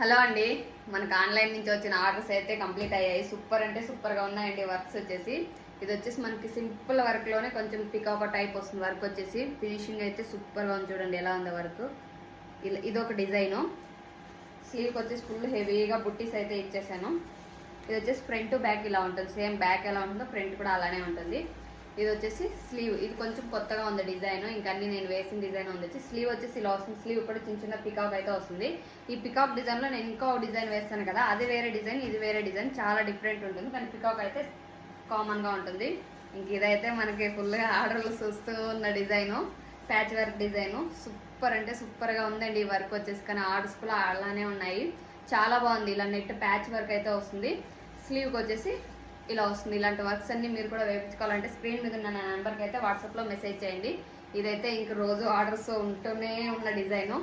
Hello అండి, మనకు online నుంచి వచ్చిన ఆర్డర్స్ అయితే కంప్లీట్ అయ్యాయి. సూపర్ అంటే సూపర్గా ఉన్నాయండి. వర్క్స్ వచ్చేసి ఇది వచ్చేసి మనకి సింపుల్ వర్క్లోనే కొంచెం పికాక్ టైప్ వస్తుంది. వర్క్ వచ్చేసి ఫినిషింగ్ అయితే సూపర్గా ఉంది. చూడండి ఎలా ఉందో వర్క్. ఇది ఒక డిజైను. స్లీవ్కి వచ్చేసి ఫుల్ హెవీగా బుట్టీస్ అయితే ఇచ్చేసాను. ఇది వచ్చేసి ఫ్రంట్ బ్యాక్ ఇలా ఉంటుంది. సేమ్ బ్యాక్ ఎలా ఉంటుందో ఫ్రంట్ కూడా అలానే ఉంటుంది. ఇది వచ్చేసి స్లీవ్. ఇది కొంచెం కొత్తగా ఉంది డిజైన్. ఇంకా అన్ని నేను వేసిన డిజైన్ ఉంది. స్లీవ్ వచ్చేసి ఇలా వస్తుంది. స్లీవ్ కూడా చిన్న చిన్న పికాక్ అయితే వస్తుంది. ఈ పికాక్ డిజైన్లో నేను ఇంకో డిజైన్ వేస్తాను కదా, అది వేరే డిజైన్, ఇది వేరే డిజైన్. చాలా డిఫరెంట్ ఉంటుంది, కానీ పికాక్ అయితే కామన్గా ఉంటుంది. ఇంక ఇదైతే మనకి ఫుల్గా ఆర్డర్లు చూస్తూ ఉన్న design, patch work design. Super అంటే సూపర్గా ఉందండి ఈ వర్క్ వచ్చేసి. కానీ ఆర్డర్స్ కూడా అలానే ఉన్నాయి. చాలా బాగుంది. ఇలా నెట్ ప్యాచ్ వర్క్ అయితే వస్తుంది. స్లీవ్కి వచ్చేసి ఇలా వస్తుంది. ఇలాంటి వర్క్స్ అన్ని మీరు కూడా వేయించుకోవాలంటే స్క్రీన్ మీద ఉన్న నా నెంబర్కి అయితే వాట్సాప్లో మెసేజ్ చేయండి. ఇదైతే ఇంక రోజు ఆర్డర్స్ ఉంటూనే ఉన్న డిజైను.